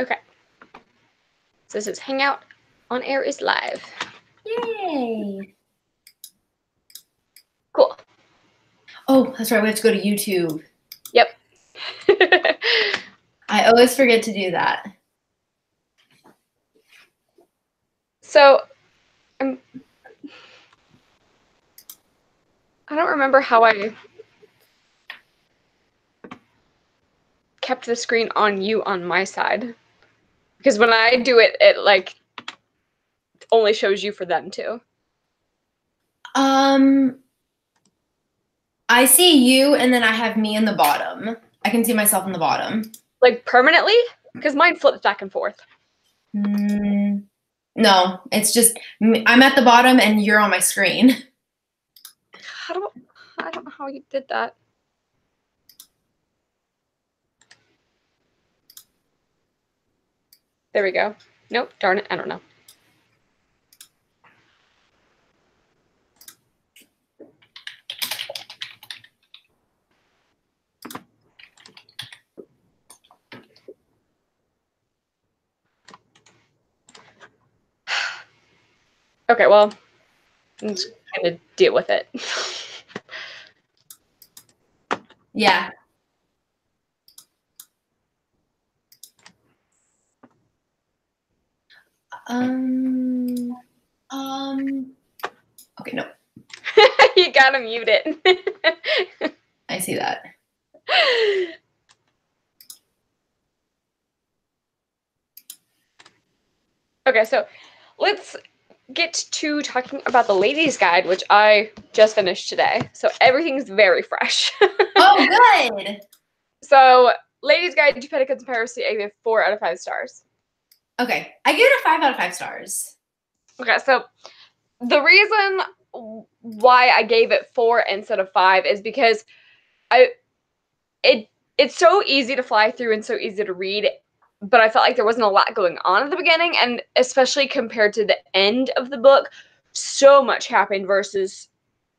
Okay. So this is Hangout on Air is live. Yay! Cool. Oh, that's right. We have to go to YouTube. Yep. I always forget to do that. So, I don't remember how I kept the screen on you on my side. Because when I do it, it like only shows you for them too. I see you, and then I have me in the bottom. I can see myself in the bottom. Like permanently? Because mine flips back and forth. No, it's just I'm at the bottom and you're on my screen. I don't know how you did that. There we go. Nope, darn it, I don't know. Okay, well, I'm just gonna deal with it. Yeah. Okay, no. You gotta mute it. I see that. Okay, so let's get to talking about the ladies' guide, which I just finished today. So everything's very fresh. Oh, good. So, ladies' guide to petticoats and piracy, I give 4 out of 5 stars. Okay, I give it a 5 out of 5 stars. Okay, so the reason why I gave it 4 instead of 5 is because it's so easy to fly through and so easy to read, but I felt like there wasn't a lot going on at the beginning, and especially compared to the end of the book, so much happened versus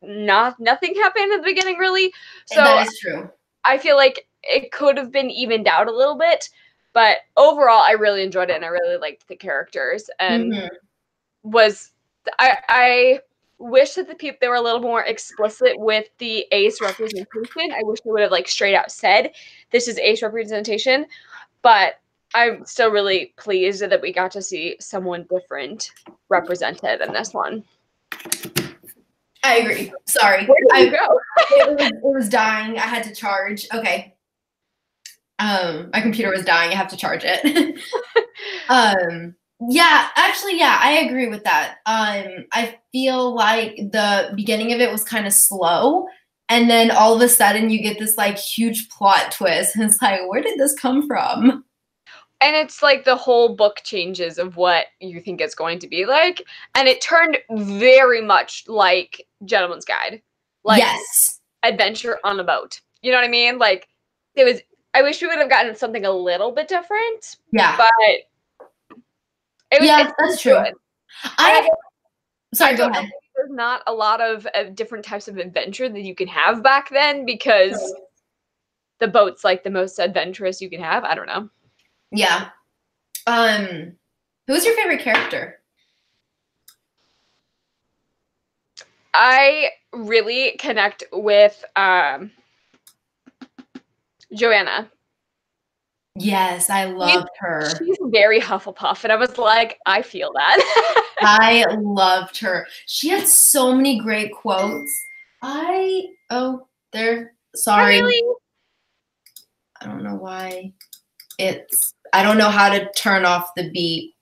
nothing happened at the beginning, really. So that is true. I feel like it could have been evened out a little bit, but overall, I really enjoyed it, and I really liked the characters, and I wish that they were a little more explicit with the ace representation. I wish they would have like straight out said this is ace representation, but I'm still really pleased that we got to see someone different represented in this one. I agree. Sorry. Where did you go? It was dying. I had to charge. Okay. My computer was dying. I have to charge it. Yeah, actually, yeah, I agree with that. I feel like the beginning of it was kind of slow, and then all of a sudden you get this like huge plot twist, and it's like, where did this come from? And it's like the whole book changes of what you think it's going to be like, and it turned very much like Gentleman's Guide, like yes, adventure on a boat. You know what I mean? Like it was. I wish we would have gotten something a little bit different. Yeah, but that's true. Sorry, go ahead. There's not a lot of different types of adventure that you can have back then because the boat's like the most adventurous you can have. I don't know. Yeah. Who's your favorite character? I really connect with Joanna. Yes, I loved her. She's very Hufflepuff, and I was like, I feel that. I loved her. She had so many great quotes. Sorry. Really? I don't know why. I don't know how to turn off the beep.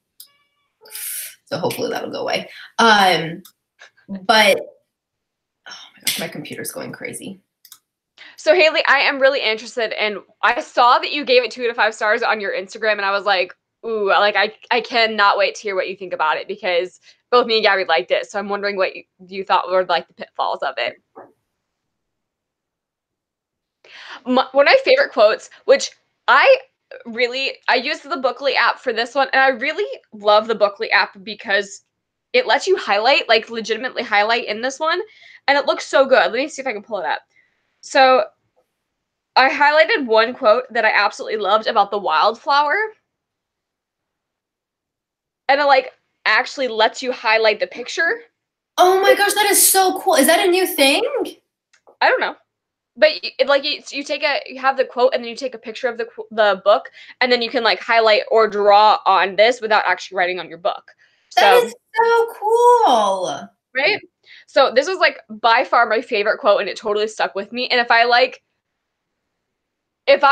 So hopefully that'll go away. But oh my gosh, my computer's going crazy. So Haley, I am really interested, and I saw that you gave it 2 out of 5 stars on your Instagram, and I was like, ooh, like I cannot wait to hear what you think about it, because both me and Gabby liked it. So I'm wondering what you thought were like the pitfalls of it. One of my favorite quotes, which I used the Bookly app for this one, and I really love the Bookly app because it lets you highlight, like legitimately highlight in this one, and it looks so good. Let me see if I can pull it up. So I highlighted one quote that I absolutely loved about the wildflower. and it like actually lets you highlight the picture. Oh my gosh, that is so cool. Is that a new thing? I don't know. But like you have the quote and then you take a picture of the book and then you can like highlight or draw on this without actually writing on your book. That So is so cool. right. So this was like by far my favorite quote and it totally stuck with me. And if I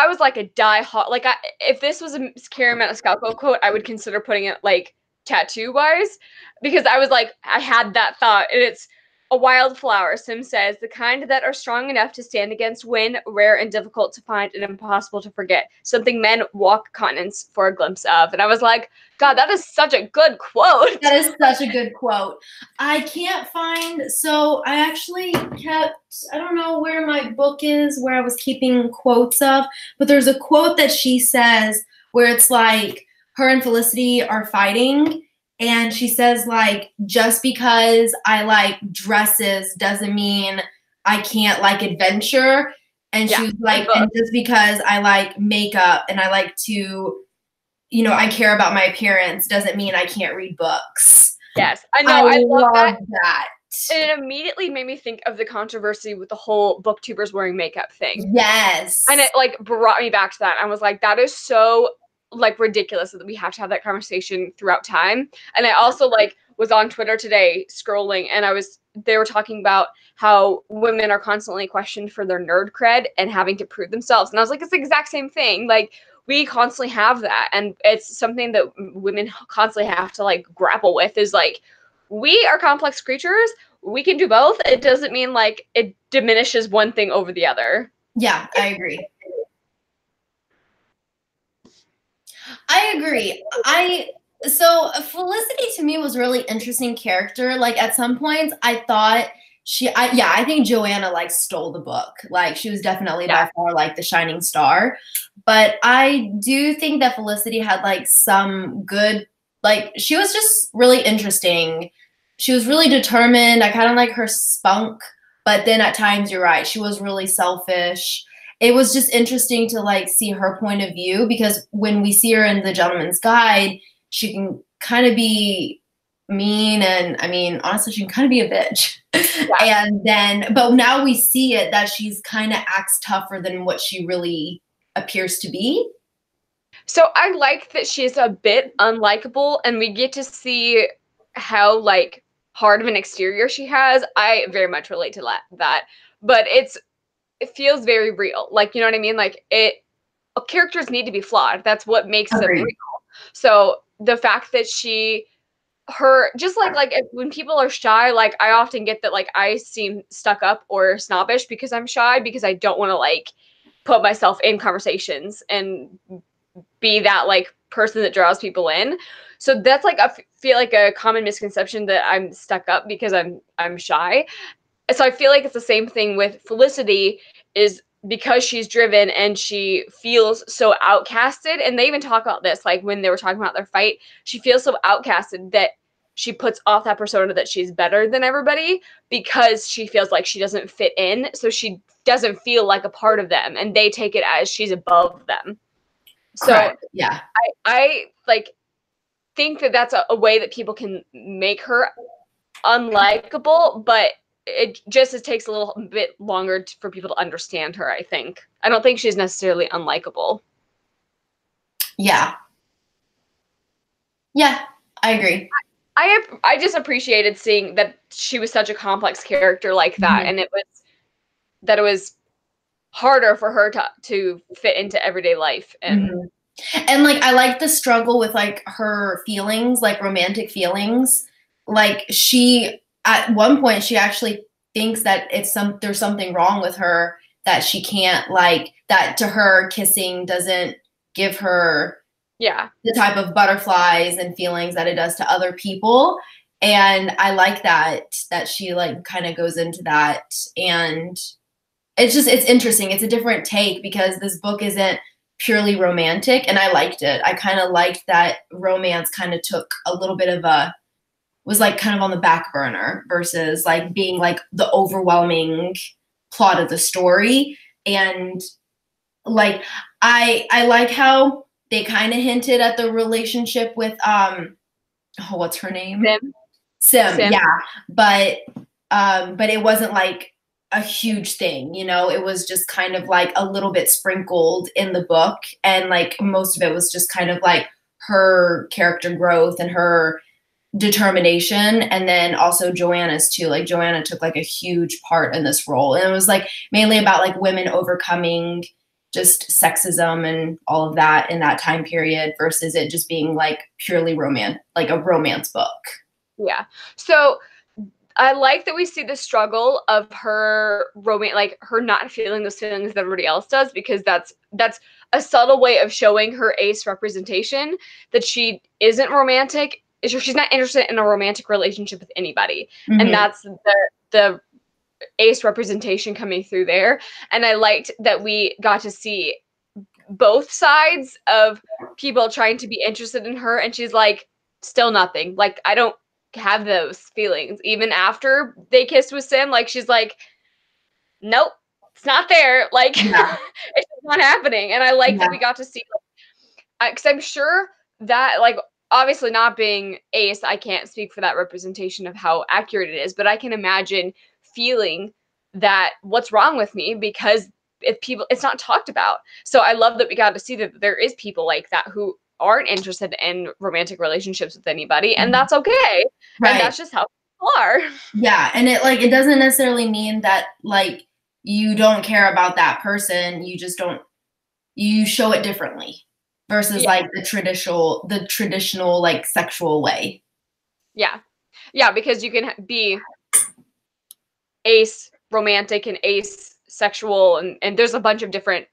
was like a die-hard, like if this was a Carrie Maniscalco quote, I would consider putting it like tattoo wise, because I was like, I had that thought, and it's a wildflower. Sim says the kind that are strong enough to stand against wind, rare and difficult to find, and impossible to forget. Something men walk continents for a glimpse of. And I was like, God, that is such a good quote. That is such a good quote. I can't find, so I actually kept, I don't know where my book is, where I was keeping quotes of, but there's a quote that she says where it's like her and Felicity are fighting, and she says like, just because I like dresses doesn't mean I can't like adventure. And she was like, and just because I like makeup and I like to, you know, I care about my appearance doesn't mean I can't read books. Yes, I know. I love that. that. And it immediately made me think of the controversy with the whole booktubers wearing makeup thing. Yes. And it like brought me back to that. I was like, that is so like ridiculous that we have to have that conversation throughout time. And I also like was on Twitter today scrolling and they were talking about how women are constantly questioned for their nerd cred and having to prove themselves. And I was like, it's the exact same thing. Like we constantly have that. And it's something that women constantly have to like grapple with is like, we are complex creatures. We can do both. It doesn't mean like it diminishes one thing over the other. Yeah, I agree. I agree. So Felicity to me was really interesting character. Like at some points I thought I think Joanna like stole the book. Like she was definitely by far like the shining star. But I do think that Felicity had like some good, like she was just really interesting. She was really determined. I kind of like her spunk, but then at times you're right, she was really selfish. It was just interesting to like see her point of view, because when we see her in The Gentleman's Guide, she can kind of be mean, and I mean honestly she can kind of be a bitch. Yeah. And then but now we see it that she's kind of acts tougher than what she really appears to be. So I like that she's a bit unlikable and we get to see how like hard of an exterior she has. I very much relate to that. But it feels very real. Like, you know what I mean? Like characters need to be flawed. That's what makes them real. So the fact that just like when people are shy, like I often get that like I seem stuck up or snobbish because I'm shy, because I don't want to like put myself in conversations and be that like person that draws people in. So that's like I feel like a common misconception that I'm stuck up because I'm shy. So I feel like it's the same thing with Felicity, is because she's driven and she feels so outcasted. And they even talk about this, like when they were talking about their fight, she feels so outcasted that she puts off that persona that she's better than everybody because she feels like she doesn't fit in. So she doesn't feel like a part of them, and they take it as she's above them. So correct. Yeah, I like think that that's a way that people can make her unlikable, but it takes a little bit longer for people to understand her, I think. I don't think she's necessarily unlikable. Yeah. Yeah, I agree. I just appreciated seeing that she was such a complex character like that, and it was harder for her to fit into everyday life. And and like I like the struggle with like her feelings, like romantic feelings. Like she at one point she actually thinks that there's something wrong with her, that she can't like that, to her kissing doesn't give her the type of butterflies and feelings that it does to other people. And I like that she like kind of goes into that, and it's interesting. It's a different take because this book isn't purely romantic, and I liked it. I kind of liked that romance kind of took a little bit of was like kind of on the back burner versus like being like the overwhelming plot of the story. And like I like how they kind of hinted at the relationship with oh, what's her name? Sim. Sim, Sim. yeah. But it wasn't like a huge thing, you know, it was just kind of like a little bit sprinkled in the book. And like most of it was just kind of like her character growth and her determination. And then also Joanna's too. Like Joanna took like a huge part in this role. And it was like mainly about like women overcoming just sexism and all of that in that time period versus it just being like purely romance, like a romance book. Yeah. So I like that we see the struggle of her romance, like her not feeling those feelings that everybody else does, because that's a subtle way of showing her ace representation that she isn't romantic. She's not interested in a romantic relationship with anybody, and Mm-hmm. that's the ace representation coming through there. And I liked that we got to see both sides of people trying to be interested in her, and she's like, still nothing. Like, I don't have those feelings. Even after they kissed with Sim, like, she's like, nope, it's not there. Like, Yeah. it's not happening. And I like that Yeah. we got to see, because I'm sure that, like, obviously not being Ace, I can't speak for that representation of how accurate it is, but I can imagine feeling that what's wrong with me, because if people, it's not talked about. So I love that we got to see that there is people like that who aren't interested in romantic relationships with anybody, and that's okay. And Right. that's just how people are. Yeah. And it like it doesn't necessarily mean that like you don't care about that person. You just don't you show it differently versus Yeah. like the traditional like sexual way. Yeah. Yeah, because you can be ace romantic and ace sexual, and there's a bunch of different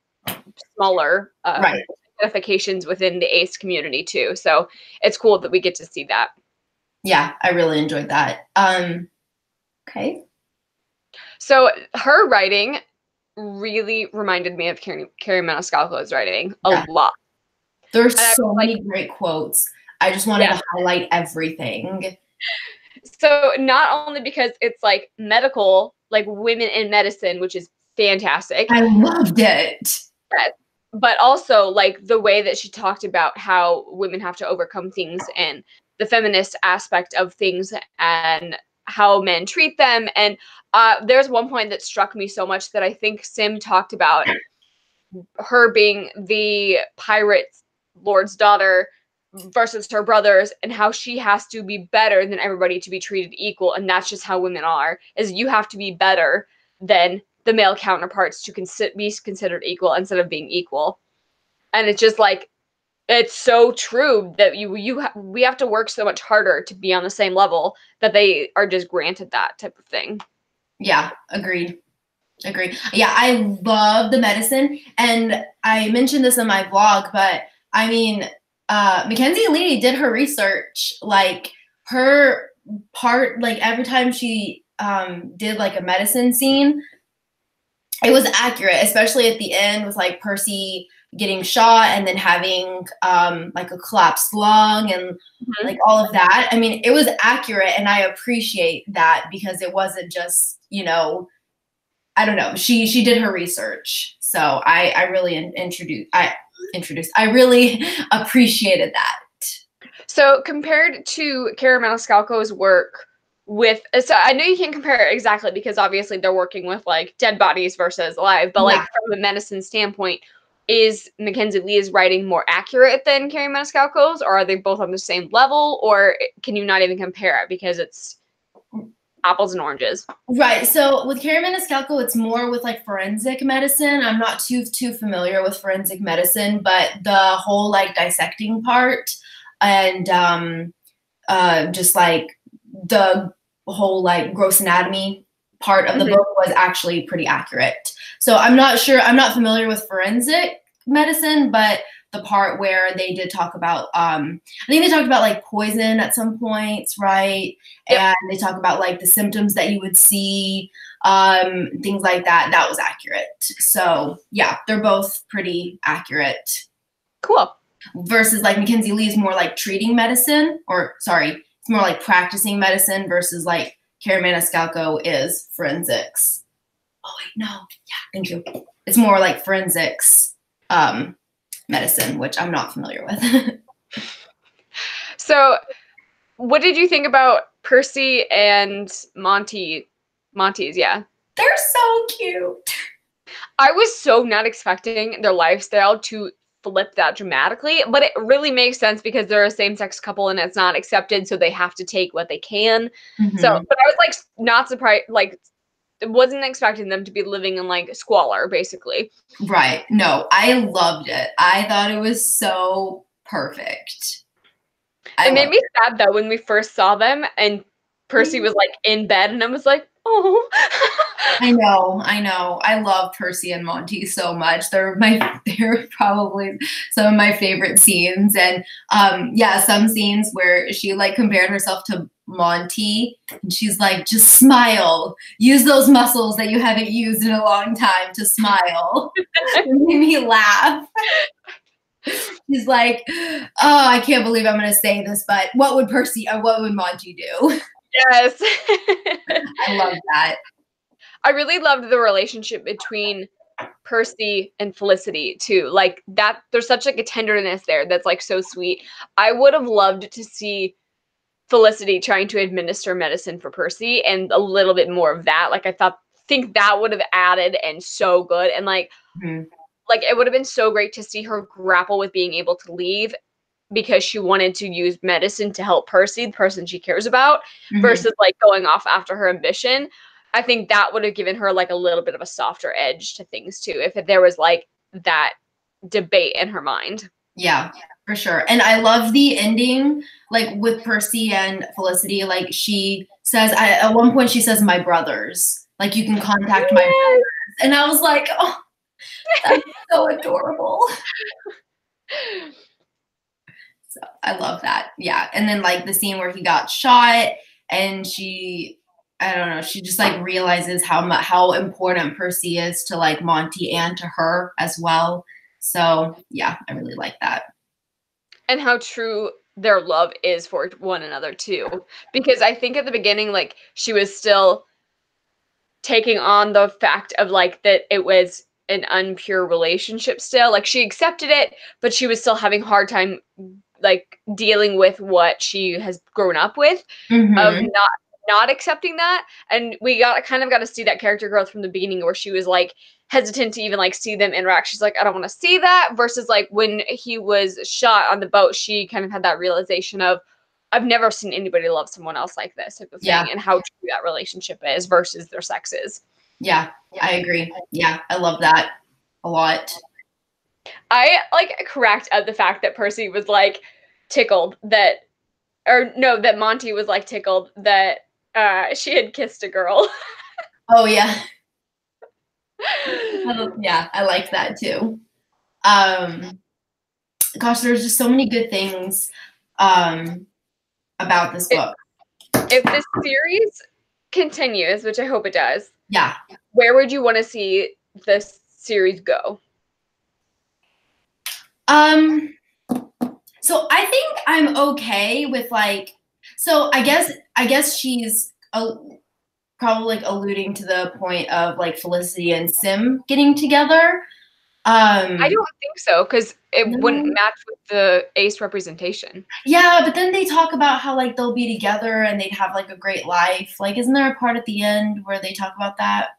smaller Right. identifications within the ace community too. So it's cool that we get to see that. Yeah, I really enjoyed that. Okay. So her writing really reminded me of Carrie Maniscalco's writing a Yeah. lot. There's And I was so like, many great quotes. I just wanted yeah. to highlight everything. So not only because it's like medical, like women in medicine, which is fantastic, I loved it. but also like the way that she talked about how women have to overcome things and the feminist aspect of things and how men treat them. And there's one point that struck me so much that I think Sim talked about her being the pirate lord's daughter versus her brothers, and how she has to be better than everybody to be treated equal. And that's just how women are, is you have to be better than the male counterparts to be considered equal instead of being equal. And it's just like, it's so true that we have to work so much harder to be on the same level that they are just granted that type of thing. Yeah, agreed. Agreed. Yeah, I love the medicine. And I mentioned this in my vlog, but I mean, Mackenzie Lee did her research. Like her part, like every time she did like a medicine scene, it was accurate, especially at the end with like Percy getting shot and then having like a collapsed lung and like all of that. I mean, it was accurate, and I appreciate that because it wasn't just, you know, I don't know. She did her research, so I really I really appreciated that. So compared to Cara Maniscalco's work with, so I know you can't compare it exactly because obviously they're working with like dead bodies versus alive, but like Yeah. from a medicine standpoint, is Mackenzie Lee's writing more accurate than Carrie Maniscalco's, or are they both on the same level, or can you not even compare it because it's apples and oranges? Right. So with Carrie Maniscalco, it's more with like forensic medicine. I'm not too familiar with forensic medicine, but the whole like dissecting part and just like the whole like gross anatomy part of the book was actually pretty accurate. So I'm not sure, I'm not familiar with forensic medicine, but the part where they did talk about I think they talked about like poison at some points, right? Yep. And they talk about like the symptoms that you would see, things like that. That was accurate. So yeah, they're both pretty accurate. Cool. Versus like Mackenzie Lee's more like treating medicine, or sorry, it's more like practicing medicine versus like Carrie Maniscalco is forensics. Oh wait, no, yeah, thank you. It's more like forensics medicine, which I'm not familiar with. So What did you think about Percy and Monty's, yeah. They're so cute. I was so not expecting their lifestyle to flip that dramatically, but it really makes sense because they're a same-sex couple and it's not accepted, so they have to take what they can. So, Mm-hmm. but I was like not surprised, like wasn't expecting them to be living in like squalor, basically. Right. No, I loved it. I thought it was so perfect. I It made loved me sad though when we first saw them and Percy it. was like in bed and I was like, oh. I know, I know. I love Percy and Monty so much. They're probably some of my favorite scenes. And yeah, some scenes where she like compared herself to Monty and she's like, just smile. Use those muscles that you haven't used in a long time to smile. It made me laugh. She's like, oh, I can't believe I'm gonna say this, but what would Percy or what would Monty do? Yes. I love that. I really loved the relationship between Percy and Felicity too. Like that there's such like a tenderness there that's like so sweet. I would have loved to see Felicity trying to administer medicine for Percy and a little bit more of that. Like I think that would have added and so good and Mhm. like it would have been so great to see her grapple with being able to leave because she wanted to use medicine to help Percy, the person she cares about, Mhm. versus like going off after her ambition. I think that would have given her like a little bit of a softer edge to things too, if there was like that debate in her mind. Yeah, for sure. And I love the ending, like with Percy and Felicity. Like she says, at one point, she says, "My brothers." Like you can contact my Yes. brothers, and I was like, "Oh, that's so adorable." So I love that. Yeah, and then like the scene where he got shot, and I don't know, she just like realizes how important Percy is to like Monty and to her as well. So yeah, I really like that. And how true their love is for one another too. Because I think at the beginning, like she was still taking on the fact of like that it was an unpure relationship still. Like she accepted it, but she was still having a hard time like dealing with what she has grown up with of Mm-hmm. not accepting that. And we got to see that character growth from the beginning where she was like hesitant to even like see them interact. She's like, I don't want to see that. Versus like when he was shot on the boat, she kind of had that realization of I've never seen anybody love someone else like this type of Yeah. thing and how true that relationship is versus their sexes. Yeah, I agree. Yeah, I love that a lot. I like cracked at the fact that Percy was like tickled that or no, that Monty was like tickled that she had kissed a girl. Oh yeah. Yeah, I like that too. Um, gosh, there's just so many good things um about this book. If this series continues, which I hope it does, Yeah. where would you want to see this series go? Um, so I think I'm okay with like so I guess she's probably like alluding to the point of like Felicity and Sim getting together. I Um, don't think so because it wouldn't no. match with the ace representation. Yeah, but then they talk about how like they'll be together and they'd have like a great life. Like, isn't there a part at the end where they talk about that?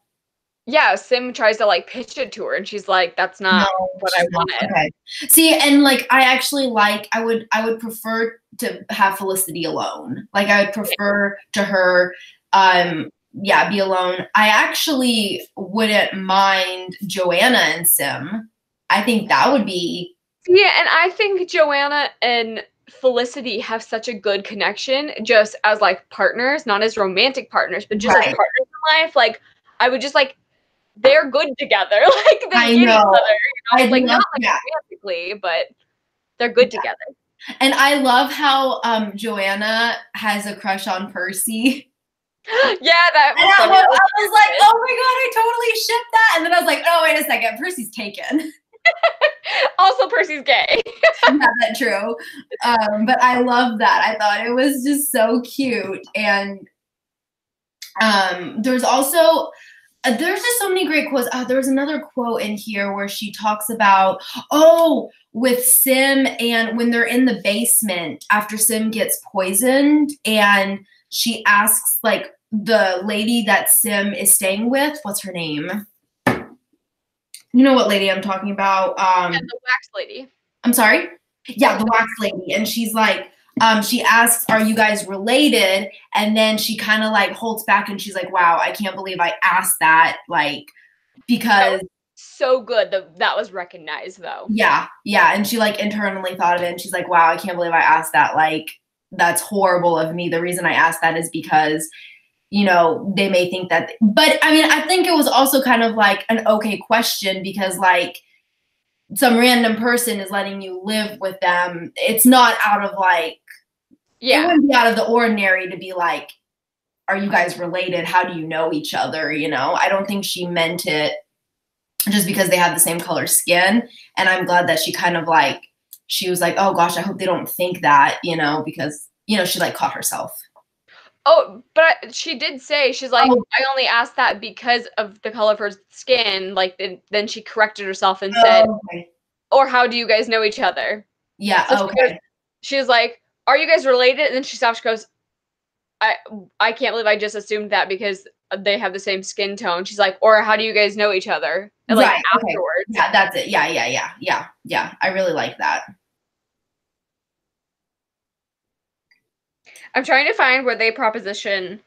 Yeah, Sim tries to like pitch it to her, and she's like, "That's No, not what I she's not. wanted." Okay. See, and like I actually like I would prefer to have Felicity alone. Like I would prefer to her yeah, be alone. I actually wouldn't mind Joanna and Sim. I think that would be Yeah, and I think Joanna and Felicity have such a good connection just as like partners, not as romantic partners, but just as right. partners in life. Like I would just like they're good together. Like they I get each know. other, I like not love like that. romantically, but they're good together. And I love how Joanna has a crush on Percy. Yeah, that And was I funny. was, That was I was like, hilarious. oh my god, I totally shipped that. And then I was like, oh wait a second, Percy's taken. Also, Percy's gay. Not that true. But I love that. I thought it was just so cute. And there's also there's just so many great quotes. There was another quote in here where she talks about, oh, with Sim, and when they're in the basement after Sim gets poisoned, and she asks like the lady that Sim is staying with, what's her name? You know what lady I'm talking about? Yeah, the wax lady. I'm sorry? Yeah, the wax lady. And she's like, she asks, are you guys related? And then she kind of like holds back and she's like, wow, I can't believe I asked that. Like, because so good that was recognized though. Yeah. And she like internally thought of it and she's like, wow, I can't believe I asked that. Like, that's horrible of me. The reason I asked that is because, you know, they may think that, but I mean, I think it was also kind of like an okay question because like some random person is letting you live with them. It's not out of like, it wouldn't be out of the ordinary to be like, are you guys related? How do you know each other? You know, I don't think she meant it just because they have the same color skin. And I'm glad that she kind of like, she was like, oh gosh, I hope they don't think that, you know, because, you know, she like caught herself. Oh, but she did say, she's like, I only asked that because of the color of her skin. Like, then she corrected herself and said, or how do you guys know each other? Yeah, so she was like, are you guys related? And then she stops, she goes, I can't believe I just assumed that because they have the same skin tone. She's like, or how do you guys know each other? And like afterwards. Yeah, that's it. Yeah. I really like that. I'm trying to find where they proposition,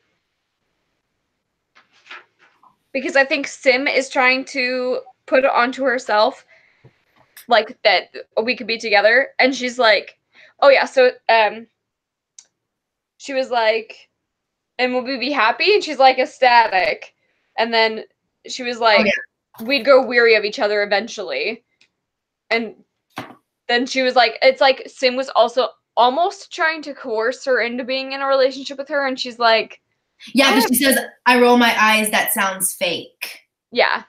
because I think Sim is trying to put it onto herself, like that we could be together, and she's like, oh yeah, so she was like, and will we be happy? And she's like, ecstatic. And then she was like, we'd grow weary of each other eventually. And then she was like, it's like Sim was also almost trying to coerce her into being in a relationship with her, and she's like, yeah, because she says, I roll my eyes, that sounds fake. Yeah,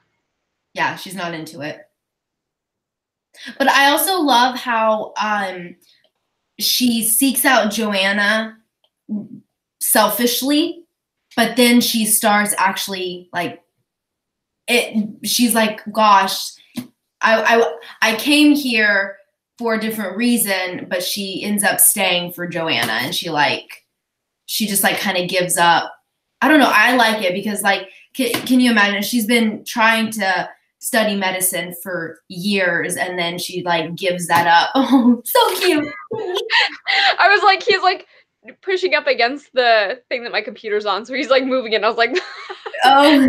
she's not into it. But I also love how she seeks out Joanna selfishly, but then she starts actually like it. She's like, gosh, I came here for a different reason, but she ends up staying for Joanna, and she just like kind of gives up. I don't know. I like it because like, can you imagine? She's been trying to study medicine for years, and then she like gives that up. Oh, so cute. I was like, he's like pushing up against the thing that my computer's on, so he's like moving it. And I was like, oh.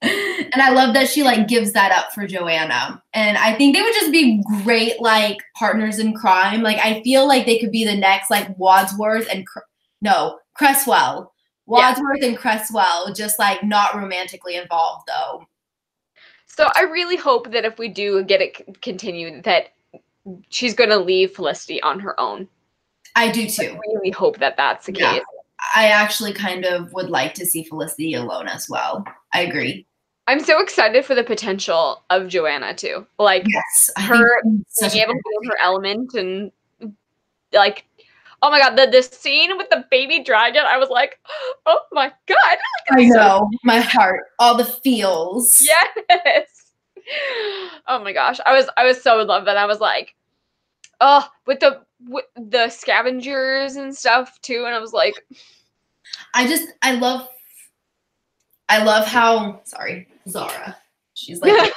And I love that she like gives that up for Joanna. And I think they would just be great like partners in crime. Like I feel like they could be the next like Wadsworth and Cresswell. Wadsworth and Cresswell, just like not romantically involved though. So I really hope that if we do get it continued, that she's going to leave Felicity on her own. I do too. I really hope that that's the case. I actually kind of would like to see Felicity alone as well. I agree. I'm so excited for the potential of Joanna too. Like her being able to be in her element, and like, oh my god, the scene with the baby dragon, I was like, oh my god. I know, my heart, all the feels. Yes. Oh my gosh, I was so in love, and I was like, oh, with the scavengers and stuff too, and I was like, I love how, sorry, Zara, she's like,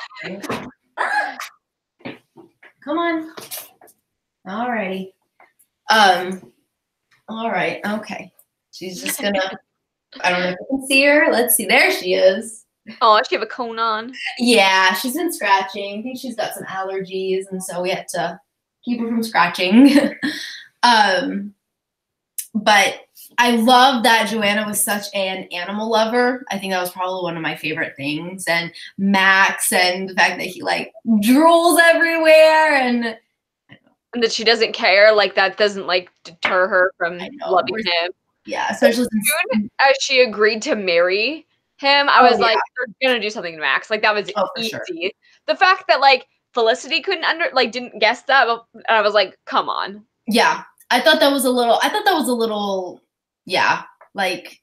come on. Alrighty. All right, okay. She's just gonna, I don't know if you can see her. Let's see, there she is. Oh, she have a cone on. Yeah, she's been scratching. I think she's got some allergies, and so we had to keep her from scratching. But I love that Joanna was such an animal lover. I think that was probably one of my favorite things. And Max, and the fact that he like drools everywhere, and that she doesn't care, like that doesn't like deter her from loving him. Yeah, especially as soon as she agreed to marry him, I was like, they're gonna do something to Max. Like that was easy. Sure. The fact that like Felicity didn't guess that, I was like, come on. Yeah. I thought that was a little, yeah, like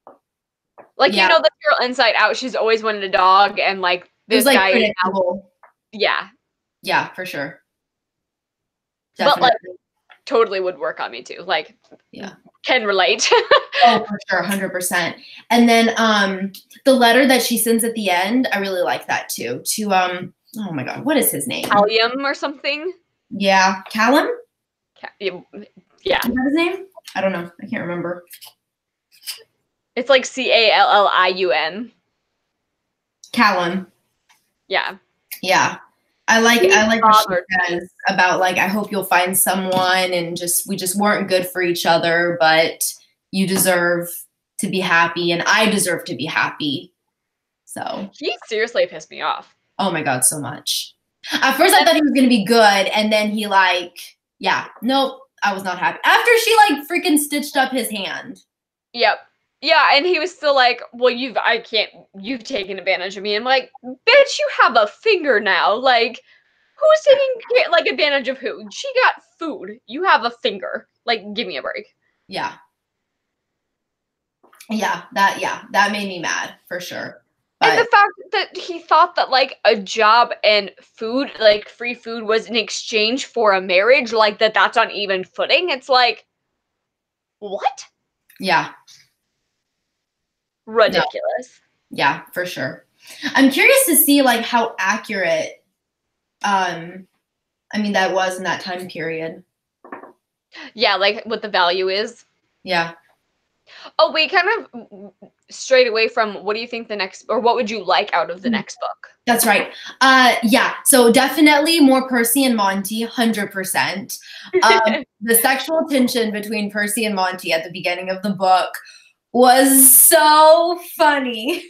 you know, the girl Inside Out, she's always wanted a dog, and like this guy is now, yeah, for sure. But like Definitely. totally would work on me too. Like Yeah. can relate. Oh, for sure, 100%. And then the letter that she sends at the end, I really like that too. To oh my god, what is his name? Allium or something. Yeah, Callum? Yeah. Is that his name? I don't know. I can't remember. It's like Callium. Callum. Yeah. Yeah. I like what she Bothered me. says about like I hope you'll find someone and we just weren't good for each other, but you deserve to be happy and I deserve to be happy. So He seriously pissed me off. oh my god, so much. At first I thought he was gonna be good, and then he like, yeah, nope, I was not happy. After she like freaking stitched up his hand. Yep. Yeah, and he was still like, well, you've taken advantage of me. I'm like, bitch, you have a finger now. Like, who's taking like advantage of who? She got food. You have a finger. Like, give me a break. Yeah. That made me mad for sure. But and the fact that he thought that like a job and food, like free food, was in exchange for a marriage, like that's on even footing. It's like, what? yeah. Ridiculous. No. Yeah, for sure. I'm curious to see like how accurate I mean that was in that time period. Yeah, like what the value is. Yeah. Oh, we kind of strayed away from what do you think the next, or what would you like out of the next book? That's right. Yeah. So definitely more Percy and Monty, 100%. The sexual tension between Percy and Monty at the beginning of the book was so funny.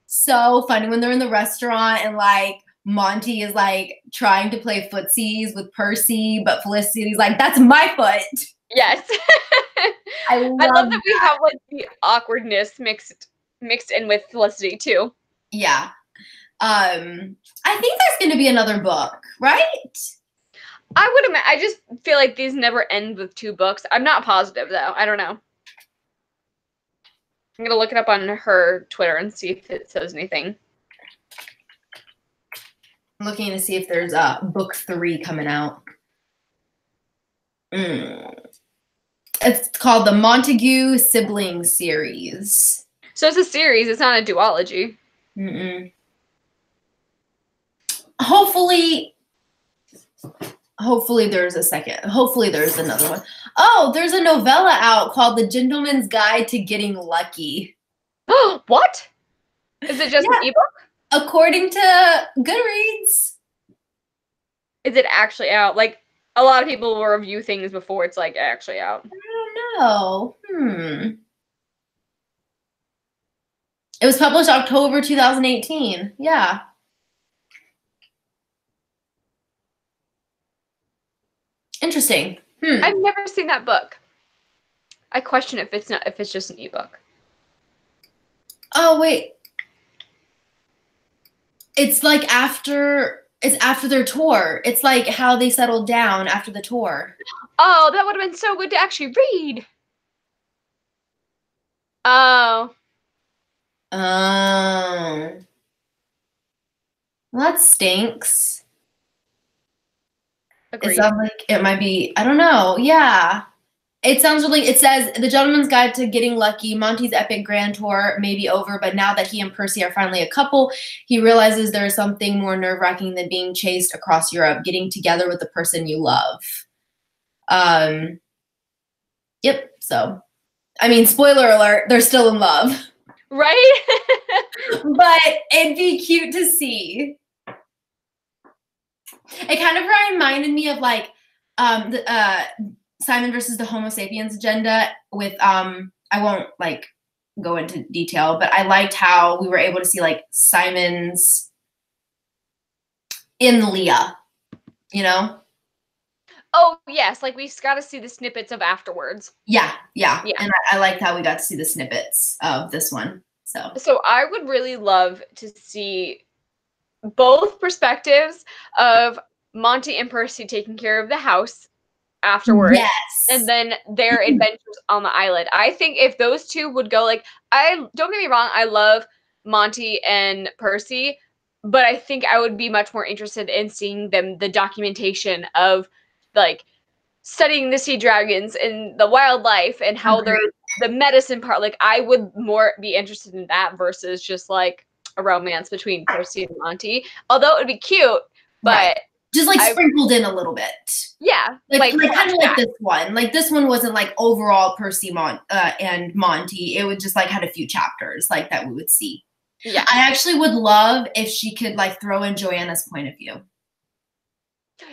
So funny when they're in the restaurant and like Monty is like trying to play footsies with Percy, but Felicity's like, that's my foot. Yes. I love that we have like the awkwardness mixed in with Felicity too. Yeah. I think there's going to be another book, right? I would imagine. I just feel like these never end with 2 books. I'm not positive though. I don't know. I'm gonna look it up on her Twitter and see if it says anything. I'm looking to see if there's book 3 coming out. It's called the Montague Siblings series. So it's a series. It's not a duology. Hopefully there's a second. Hopefully there's another one. Oh, there's a novella out called The Gentleman's Guide to Getting Lucky. What? Is it just an ebook? According to Goodreads. Is it actually out? Like, a lot of people will review things before it's like actually out. I don't know. It was published October 2018. Yeah. Interesting. I've never seen that book. I question if it's just an ebook. Oh wait. It's like after their tour. It's like how they settled down after the tour. Oh, that would have been so good to actually read. Oh. Well, that stinks. Agreed. It sounds like it might be, I don't know. Yeah. It sounds really, it says, The Gentleman's Guide to Getting Lucky, Monty's epic grand tour may be over, but now that he and Percy are finally a couple, he realizes there is something more nerve-wracking than being chased across Europe, getting together with the person you love. Yep, so, I mean, spoiler alert, they're still in love. Right? But it'd be cute to see. It kind of reminded me of, like, Simon versus the Homo sapiens agenda with I won't like go into detail, but I liked how we were able to see like Simon's in Leah, you know? Oh yes, like we got to see the snippets of afterwards. Yeah. And I liked how we got to see the snippets of this one. So I would really love to see both perspectives of Monty and Percy taking care of the house afterwards. Yes. And then their adventures on the island. I think if those two would go, like, don't get me wrong, I love Monty and Percy, but I think I would be much more interested in seeing the documentation of like studying the sea dragons and the wildlife and how they're Agreed. the medicine part. Like I would more be interested in that versus just like a romance between Percy and Monty. Although it would be cute, Right. but Just like I sprinkled in a little bit. yeah, Like kind of like flashback. this one. Like this one wasn't like overall Percy and Monty. It would just like had a few chapters like that we would see. Yeah. I actually would love if she could like throw in Joanna's point of view.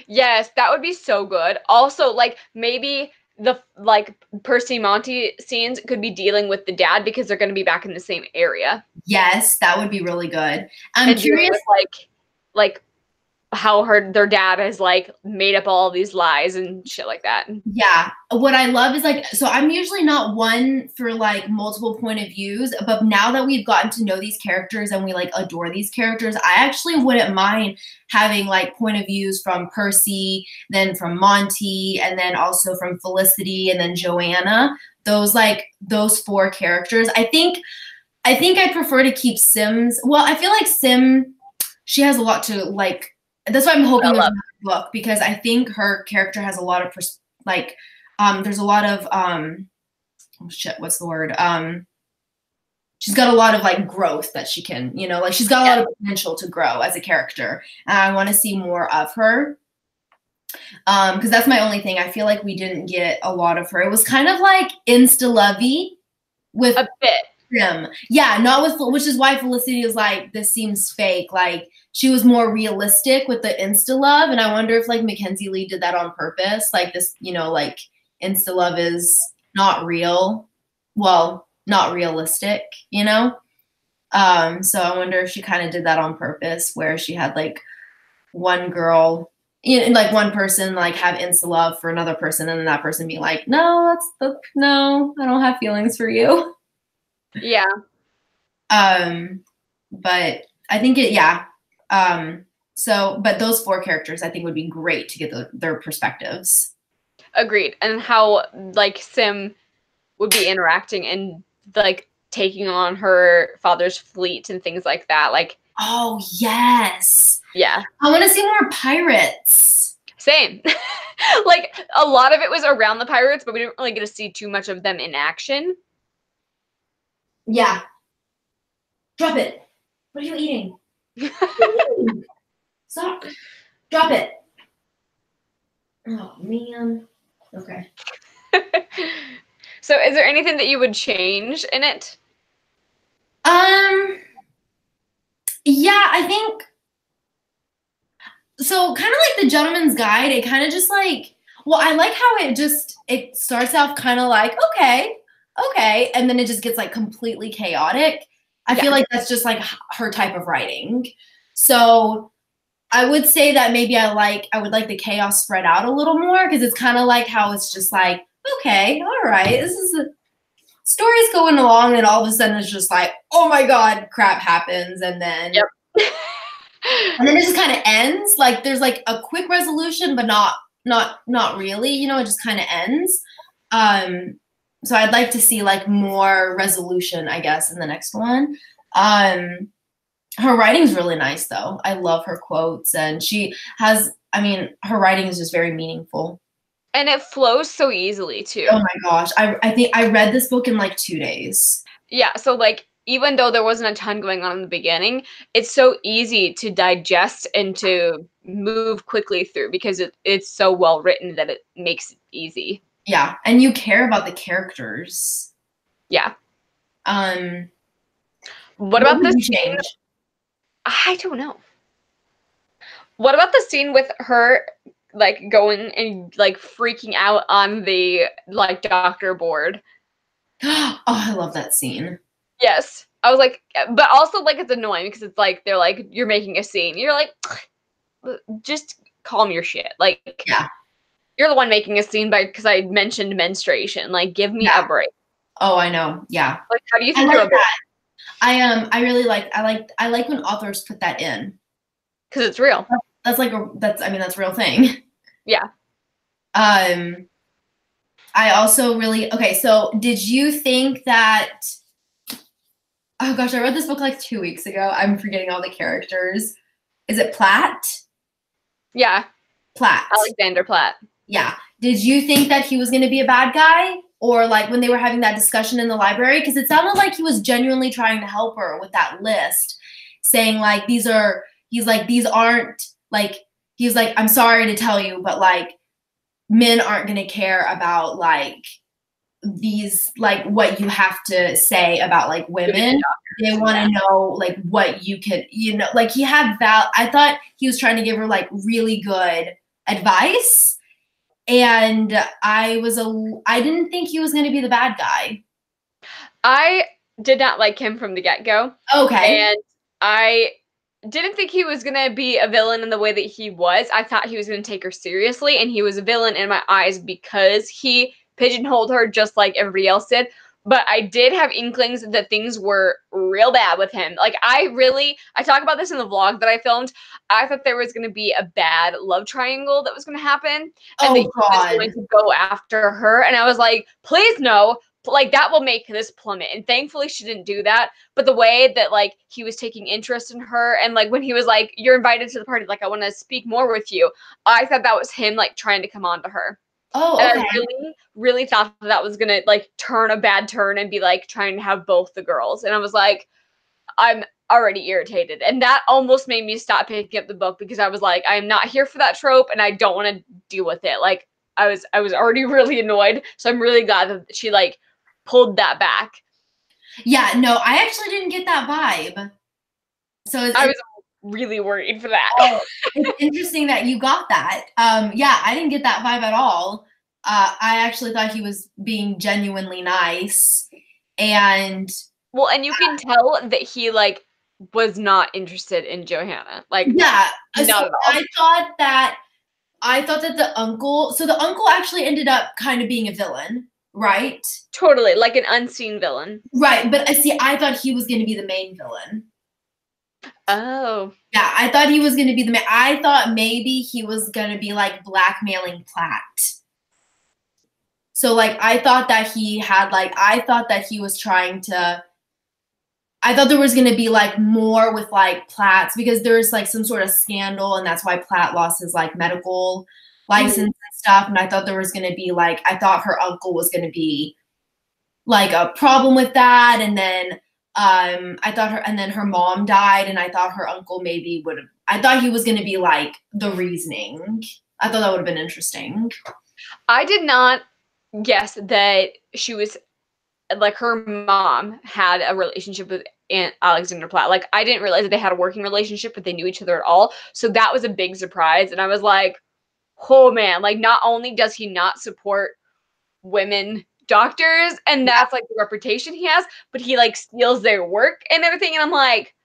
Yes, that would be so good. Also, like maybe the like Percy Monty scenes could be dealing with the dad because they're going to be back in the same area Yes, that would be really good. I'm and dealing curious. with like how their dad has like made up all these lies and shit like that. Yeah, what I love is like, so I'm usually not one for like multiple point of views, but now that we've gotten to know these characters and we like adore these characters, I actually wouldn't mind having like point of views from Percy, then from Monty, and then also from Felicity, and then Joanna. Those four characters. I think I prefer to keep Sims. Well, I feel like she has a lot to like. That's why I'm hoping there's another book, because I think her character has a lot of there's a lot of oh shit, what's the word? She's got a lot of like growth that she can, like she's got a lot of potential to grow as a character, and I want to see more of her. Because that's my only thing. I feel like we didn't get a lot of her. It was kind of like insta-lovey with A bit. Sim. Yeah, not with, which is why Felicity is like, this seems fake. Like she was more realistic with the insta love, and I wonder if like Mackenzie Lee did that on purpose. Like this, like insta love is not real. Well, not realistic, So I wonder if she kind of did that on purpose, where she had like one girl, like one person like have insta love for another person, and then that person be like, no, no, I don't have feelings for you. Yeah. But I think yeah. But those four characters I think would be great to get their perspectives. Agreed. And how like Sim would be interacting and like taking on her father's fleet and things like that. Like, oh yes. Yeah. I want to see more pirates. Same. Like a lot of it was around the pirates, but we didn't really get to see too much of them in action. Yeah. Drop it. What are you eating? Stop. Drop it. Oh, man. Okay. So is there anything that you would change in it? Yeah, I think so. Kind of like the Gentleman's Guide. It kind of just like, well, I like how it starts off kind of like, okay, and then it just gets like completely chaotic. I feel like that's just like her type of writing. So I would say that maybe I would like the chaos spread out a little more, because it's kind of like how it's just like, okay, all right, this is story's going along, and all of a sudden it's just like, oh my god, crap happens, and then and then it just kind of ends. Like there's like a quick resolution, but not really. It just kind of ends. So I'd like to see like more resolution, I guess, in the next one. Her writing's really nice, though. I love her quotes, and she has. I mean, her writing is just very meaningful. And it flows so easily too. Oh my gosh. I think I read this book in like 2 days. Yeah, so like even though there wasn't a ton going on in the beginning, it's so easy to digest and to move quickly through because it's so well written that it makes it easy. Yeah, and you care about the characters. Yeah. What about this scene? I don't know. What about the scene with her like going and like freaking out on the like doctor board? Oh, I love that scene. Yes. I was like, but also like it's annoying because it's like they're like, you're making a scene. You're like, just calm your shit. Like, yeah, you're the one making a scene because I mentioned menstruation. Like, give me a break. Oh, I know. Yeah. Like, how do you think about that? I really I like when authors put that in, because it's real. That's a real thing. Yeah. I also really, okay, so did you think that Oh gosh, I read this book like 2 weeks ago. I'm forgetting all the characters. Is it Platt? Yeah, Platt. Alexander Platt. Yeah. Did you think that he was going to be a bad guy? Or like when they were having that discussion in the library? Because it sounded like he was genuinely trying to help her with that list, saying like, these aren't, like, he's like, I'm sorry to tell you, but like, men aren't going to care about like these, like what you have to say about like women. They want to know like what you could, like he had I thought he was trying to give her like really good advice. And I didn't think he was going to be the bad guy. I did not like him from the get-go. Okay. And I didn't think he was going to be a villain in the way that he was. I thought he was going to take her seriously, and he was a villain in my eyes because he pigeonholed her just like everybody else did. But I did have inklings that things were real bad with him. Like, I talk about this in the vlog that I filmed. I thought there was going to be a bad love triangle that was going to happen, and that he was going to go after her. And I was like, please no. Like, that will make this plummet. And thankfully she didn't do that. But the way that like he was taking interest in her, and like when he was like, you're invited to the party, like I want to speak more with you, I thought that was him like trying to come on to her. Oh, and okay. I really, really thought that was gonna like turn a bad turn and be like trying to have both the girls. And I was like, I'm already irritated. And that almost made me stop picking up the book, because I was like, I'm not here for that trope and I don't want to deal with it. Like, I was already really annoyed. So I'm really glad that she like pulled that back. Yeah, no, I actually didn't get that vibe. So I was really worried for that. Oh, it's interesting that you got that. Yeah, I didn't get that vibe at all. I actually thought he was being genuinely nice. And well, and you can tell that he like was not interested in Johanna. Like, yeah, not so at all. I thought that the uncle actually ended up kind of being a villain, right? Totally, like an unseen villain. Right, but I thought he was going to be the main villain. Oh. Yeah, I thought he was going to be I thought maybe he was going to be like blackmailing Platt. So like I thought that he was trying to, I thought there was going to be like more with like Platt's, because there's like some sort of scandal, and that's why Platt lost his like medical license and stuff. And I thought there was going to be like, I thought her uncle was going to be like a problem with that. And then and then her mom died, and I thought her uncle maybe I thought he was going to be like the reasoning. I thought that would have been interesting. I did not guess that she was like, her mom had a relationship with Aunt Alexander Platt. Like, I didn't realize that they had a working relationship, but they knew each other at all. So that was a big surprise. And I was like, oh man, like not only does he not support women doctors, and that's like the reputation he has, but he like steals their work and everything. And I'm like,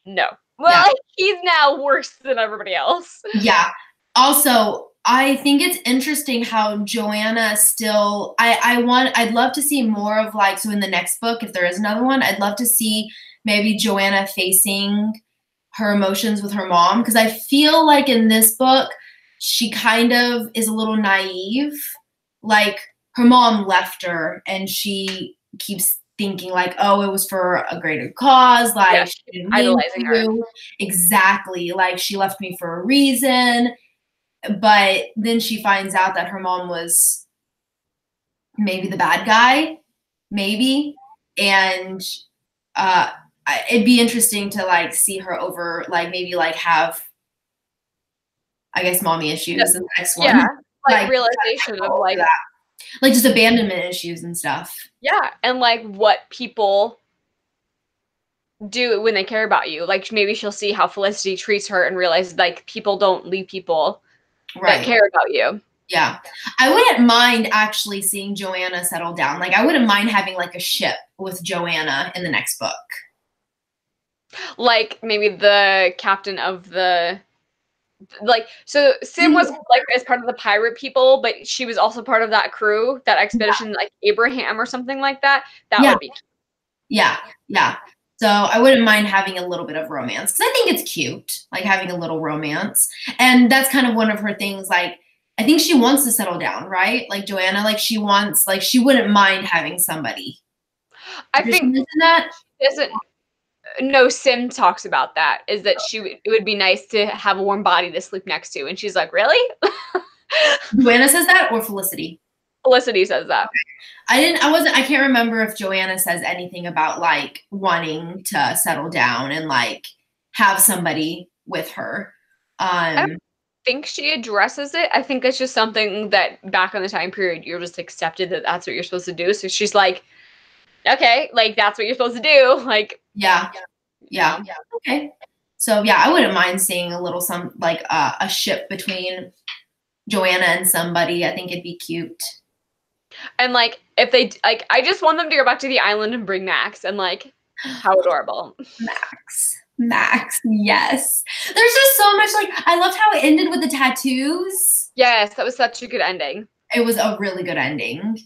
no. Well, yeah. He's now worse than everybody else. Yeah. Also, I think it's interesting how Joanna still, I'd love to see more of like, so in the next book, if there is another one, I'd love to see maybe Joanna facing her emotions with her mom. Because I feel like in this book, she kind of is a little naive. Like, her mom left her, and she keeps thinking like, oh, it was for a greater cause. Like, yeah, she didn't idolizing her. Exactly. Like, she left me for a reason. But then she finds out that her mom was maybe the bad guy, maybe. And it'd be interesting to like see her over, like maybe like have, I guess, mommy issues in the next one. Yeah, like realization of like that. Like just abandonment issues and stuff. Yeah, and like what people do when they care about you. Like maybe she'll see how Felicity treats her and realize like people don't leave people that care about you. Yeah. I wouldn't mind actually seeing Joanna settle down. Like I wouldn't mind having like a ship with Joanna in the next book. Like maybe the captain of the, like, so Sim was like as part of the pirate people, but she was also part of that crew, that expedition, like Abraham or something like that. That would be cute. Yeah. Yeah. So I wouldn't mind having a little bit of romance, because I think it's cute, like having a little romance. And that's kind of one of her things. Like, I think she wants to settle down, right? Like Joanna, like she wants, like she wouldn't mind having somebody. I think that doesn't. No, Sim talks about that, is that it would be nice to have a warm body to sleep next to. And she's like, really? Joanna says that, or Felicity? Felicity says that. I can't remember if Joanna says anything about like wanting to settle down and like have somebody with her. I don't think she addresses it. I think it's just something that back in the time period, you're just accepted that that's what you're supposed to do. So she's like, okay, like that's what you're supposed to do. Like, yeah. yeah. Okay. So yeah, I wouldn't mind seeing a little a ship between Joanna and somebody. I think it'd be cute. And like, if they like, I just want them to go back to the island and bring Max. And like, how adorable. Max, yes. There's just so much, like, I loved how it ended with the tattoos. Yes, that was such a good ending. It was a really good ending.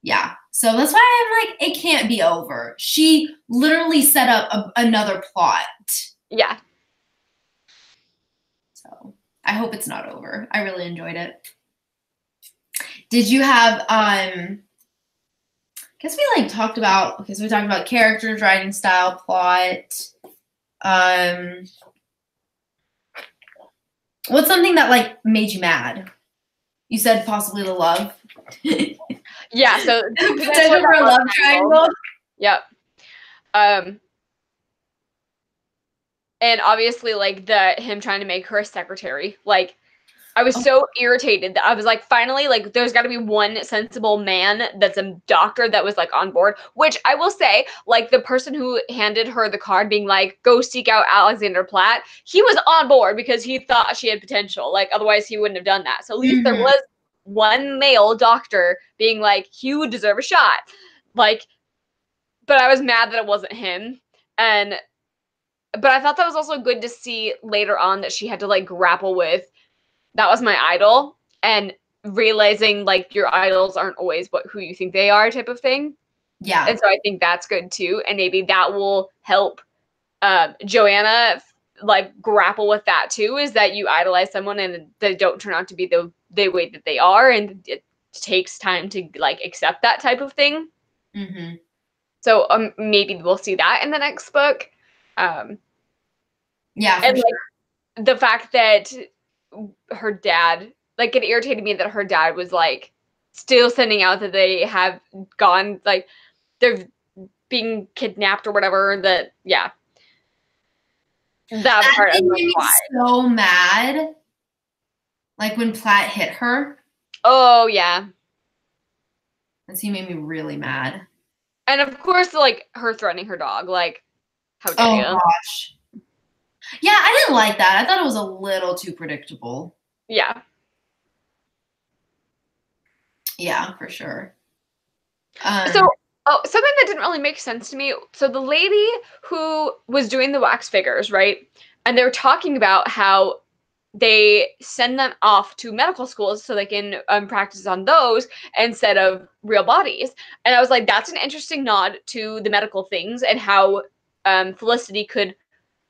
Yeah. So that's why I'm like, it can't be over. She literally set up another plot. Yeah. So I hope it's not over. I really enjoyed it. Did you have, I guess we like talked about, okay, so we talked about characters, writing style, plot. What's something that like made you mad? You said possibly the love. Yeah, so potential for a love triangle. Yep. And obviously like him trying to make her a secretary. Like, I was so irritated that I was like, finally, like, there's got to be one sensible man that's a doctor that was like on board, which I will say, like, the person who handed her the card being like, go seek out Alexander Platt, he was on board because he thought she had potential. Like, otherwise he wouldn't have done that. So at least there was one male doctor being like, you would deserve a shot. Like, but I was mad that it wasn't him. But I thought that was also good to see later on that she had to like grapple with, that was my idol, and realizing like your idols aren't always who you think they are, type of thing. Yeah. And so I think that's good too, and maybe that will help Joanna like grapple with that too, is that you idolize someone and they don't turn out to be the way that they are, and it takes time to like accept that type of thing. Mm-hmm. So maybe we'll see that in the next book. Yeah, and like the fact that her dad, like, it irritated me that her dad was like still sending out that they have gone, like, they're being kidnapped or whatever. That, yeah, that part made me so mad. Like when Platt hit her. Oh yeah, and he made me really mad. And of course, like, her threatening her dog, like, how dare you? Oh gosh. Yeah, I didn't like that. I thought it was a little too predictable. Yeah. Yeah, for sure. So, something that didn't really make sense to me. So the lady who was doing the wax figures, right? And they were talking about how they send them off to medical schools so they can practice on those instead of real bodies. And I was like, that's an interesting nod to the medical things and how Felicity could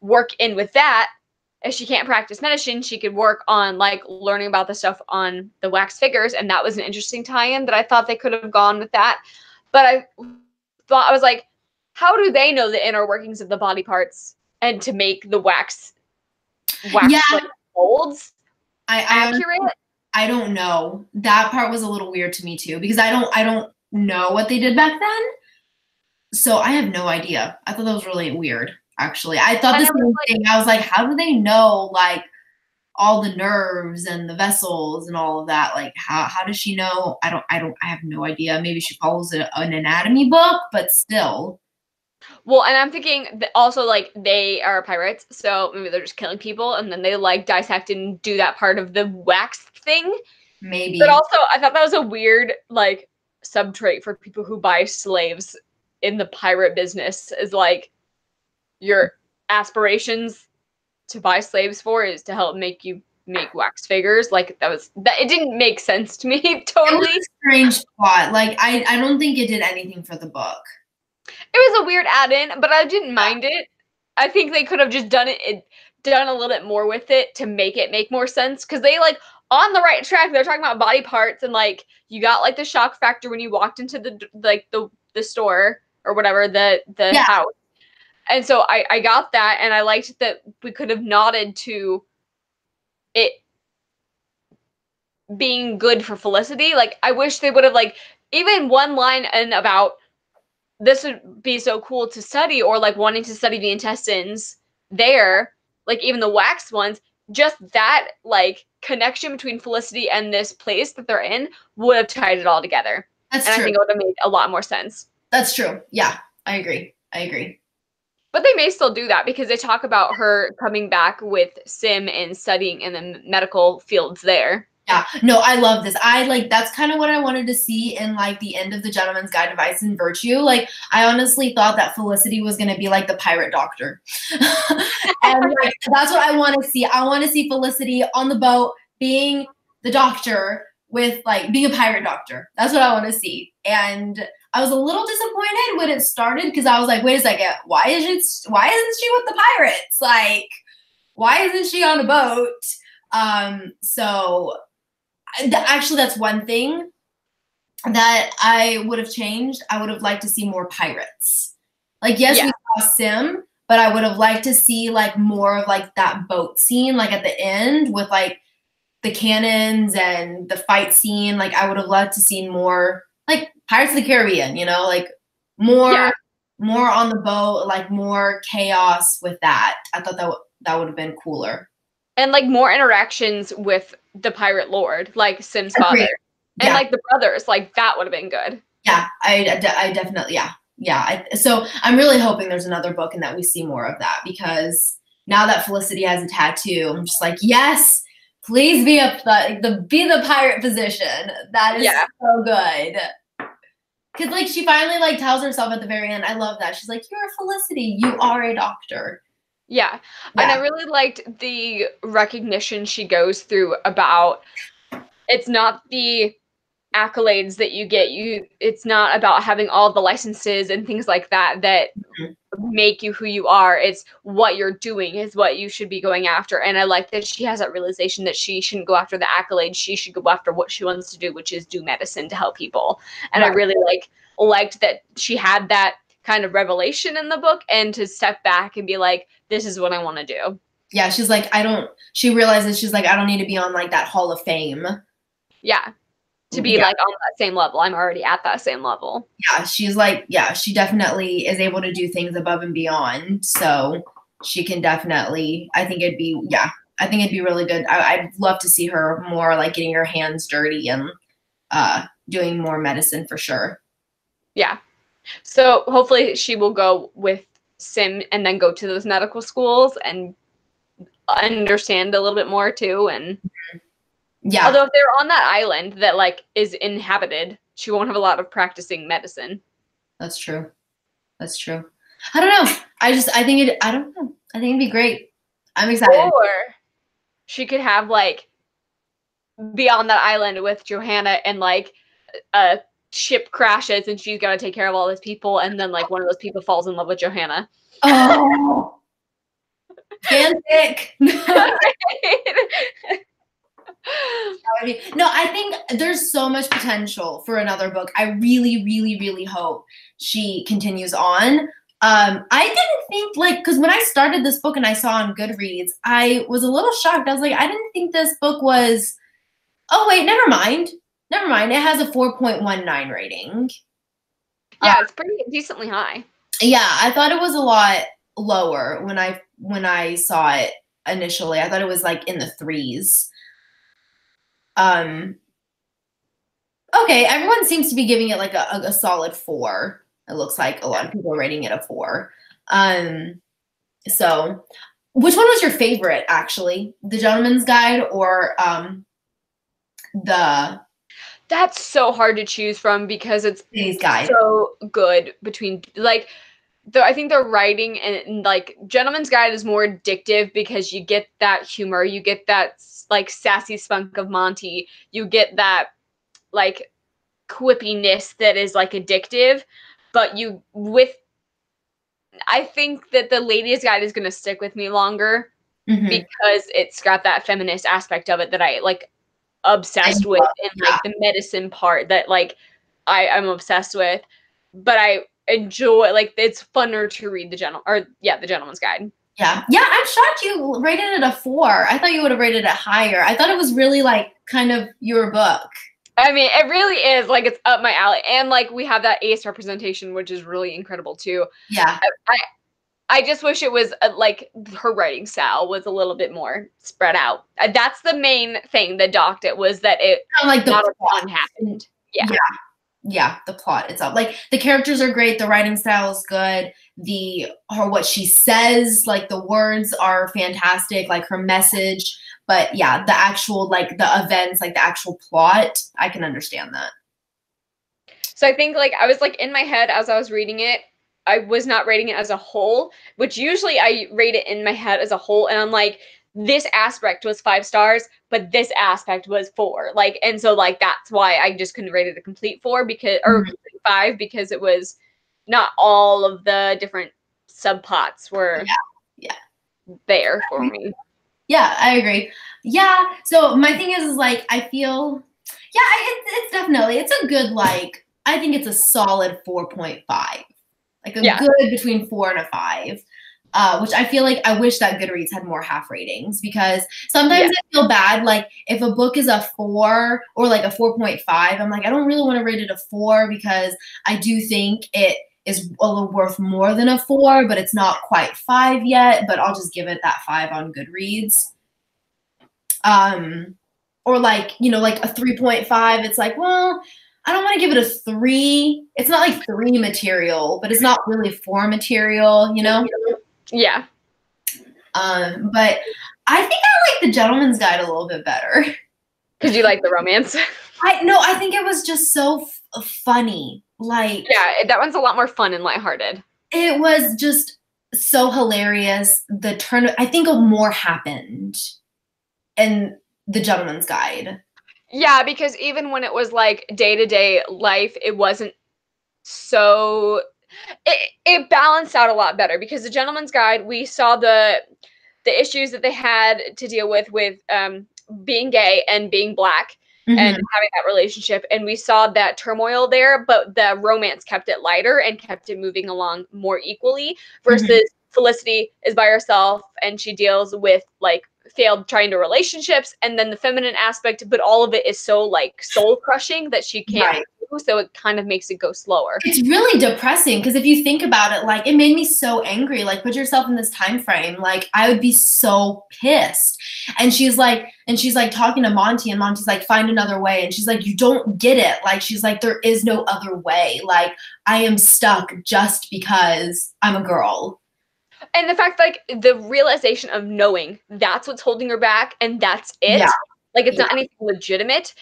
work in with that. If she can't practice medicine, she could work on like learning about the stuff on the wax figures. And that was an interesting tie-in that I thought they could have gone with that. But I was like, how do they know the inner workings of the body parts and to make the wax yeah. like, molds accurate? I don't know. That part was a little weird to me too, because I don't know what they did back then. So I have no idea. I thought that was really weird, actually. I thought the same thing. I was like, how do they know like all the nerves and the vessels and all of that? Like how does she know? I have no idea. Maybe she follows an anatomy book, but still. Well, and I'm thinking that also, like, they are pirates, so maybe they're just killing people, and then they, like, dissect and do that part of the wax thing. Maybe. But also, I thought that was a weird, like, sub-trait for people who buy slaves in the pirate business, is, like, your aspirations to buy slaves for is to help make you make wax figures. Like, it didn't make sense to me, totally. It was a strange plot. Like, I don't think it did anything for the book. It was a weird add-in, but I didn't mind it. I think they could have just done a little bit more with it to make it make more sense, because they, like, on the right track. They're talking about body parts, and like you got like the shock factor when you walked into the store or whatever, the house, And so I got that, and I liked that we could have nodded to it being good for Felicity. Like, I wish they would have, like, even one line in about this would be so cool to study, or like wanting to study the intestines there, like even the wax ones, just that like connection between Felicity and this place that they're in would have tied it all together. That's and true. I think it would have made a lot more sense. That's true. Yeah, I agree. But they may still do that because they talk about her coming back with Sim and studying in the medical fields there. Yeah, no, I love this. That's kind of what I wanted to see in like the end of the Gentleman's Guide to Vice and Virtue. Like, I honestly thought that Felicity was going to be like the pirate doctor. And like, that's what I want to see. I want to see Felicity on the boat being the doctor with like being a pirate doctor. That's what I want to see. And I was a little disappointed when it started because I was like, wait a second, why isn't she with the pirates? Like, why isn't she on a boat? So actually, that's one thing that I would have changed. I would have liked to see more pirates. Like, yes, we saw Sim, but I would have liked to see like more of like that boat scene, like at the end with like the cannons and the fight scene. Like, I would have loved to see more like Pirates of the Caribbean, you know, like more on the boat, like more chaos with that. I thought that would have been cooler. And like more interactions with the pirate lord, like Sim's father. And like the brothers, like that would have been good. Yeah, I definitely, so I'm really hoping there's another book and that we see more of that, because now that Felicity has a tattoo, I'm just like, yes, please be the pirate position. That is so good. Because like she finally like tells herself at the very end, I love that. She's like, you're Felicity, you are a doctor. Yeah. And I really liked the recognition she goes through about it's not the accolades that you get. It's not about having all the licenses and things like that make you who you are. It's what you're doing is what you should be going after. And I like that she has that realization that she shouldn't go after the accolades. She should go after what she wants to do, which is do medicine to help people. And I really liked that she had that kind of revelation in the book, and to step back and be like, this is what I want to do. Yeah, she's like, she realizes she's like, I don't need to be on like that Hall of Fame. Yeah. To be like on that same level. I'm already at that same level. Yeah, she's like, she definitely is able to do things above and beyond. So she can definitely, I think it'd be really good. I'd love to see her more like getting her hands dirty and doing more medicine for sure. Yeah. So hopefully she will go with Sim and then go to those medical schools and understand a little bit more too. And although if they're on that island that like is inhabited, she won't have a lot of practicing medicine. That's true. I don't know. I think it'd be great. I'm excited. Or she could have like be on that island with Johanna, and like a ship crashes and she's got to take care of all these people, and then like one of those people falls in love with Johanna. Oh, fanfic. No, I think there's so much potential for another book. I really, really, really hope she continues on. I didn't think because when I started this book and I saw on Goodreads, I was a little shocked. I was like, I didn't think this book was. Oh wait, never mind. It has a 4.19 rating. Yeah, it's pretty decently high. Yeah, I thought it was a lot lower when I saw it initially. I thought it was like in the 3s. Okay, everyone seems to be giving it like a solid 4. It looks like a lot of people are rating it a 4. So which one was your favorite, actually? The Gentleman's Guide or That's so hard to choose from because it's so good between like I think the writing and like Gentleman's Guide is more addictive because you get that humor, you get that like sassy spunk of Monty, you get that like quippiness that is like addictive, but I think that the Lady's Guide is going to stick with me longer because it's got that feminist aspect of it that I like obsessed with, and like the medicine part that like I'm obsessed with. But enjoy, like, it's funner to read the Gentleman's Guide. Yeah. Yeah, I'm shocked you rated it a 4. I thought you would have rated it higher. I thought it was really like kind of your book. I mean, it really is, like, it's up my alley. And, like, we have that ace representation, which is really incredible too. Yeah. I just wish it was like her writing style was a little bit more spread out. That's the main thing that docked it, was that it Kind of like the not a plot ton happened. Yeah. Yeah, the plot itself. Like the characters are great, the writing style is good, what she says, like the words are fantastic, like her message. But yeah, the actual like the events, like the actual plot, I can understand that. So I think, like, I was like in my head as I was reading it, I was not rating it as a whole, which usually I rate it in my head as a whole, and I'm like, this aspect was 5 stars, but this aspect was 4. Like, and so like that's why I just couldn't rate it a complete 4 because, or complete 5, because it was not all of the different subplots were there for me. Yeah, I agree. Yeah, so my thing is like I feel, yeah, it's definitely, it's a good, like, I think it's a solid 4.5. Like a good between 4 and a 5. Which I feel like I wish that Goodreads had more half ratings, because sometimes I feel bad, like if a book is a 4 or like a 4.5, I'm like, I don't really want to rate it a 4 because I do think it is a little worth more than a 4, but it's not quite 5 yet, but I'll just give it that 5 on Goodreads. Or like, you know, like a 3.5, it's like, well, I don't want to give it a 3. It's not like 3 material, but it's not really 4 material, you know? Yeah. But I think I like The Gentleman's Guide a little bit better. Because you like the romance? I think it was just so funny. Like, yeah, that one's a lot more fun and lighthearted. It was just so hilarious. The turn, I think more happened in The Gentleman's Guide. Yeah, because even when it was like day-to-day life, it wasn't so, it balanced out a lot better, because The Gentleman's Guide, we saw the issues that they had to deal with being gay and being Black and having that relationship, and we saw that turmoil there, but the romance kept it lighter and kept it moving along more equally, versus Felicity is by herself and she deals with like failed trying to relationships, and then the feminine aspect, but all of it is so like soul crushing that she can't do, so it kind of makes it go slower. It's really depressing, because if you think about it, like, it made me so angry. Like, put yourself in this time frame, like I would be so pissed. And she's like talking to Monty, and Monty's like, find another way, and she's like, you don't get it. Like, she's like, there is no other way. Like, I am stuck just because I'm a girl. And the fact, like, the realization of knowing that's what's holding her back and that's it, like, it's not anything legitimate,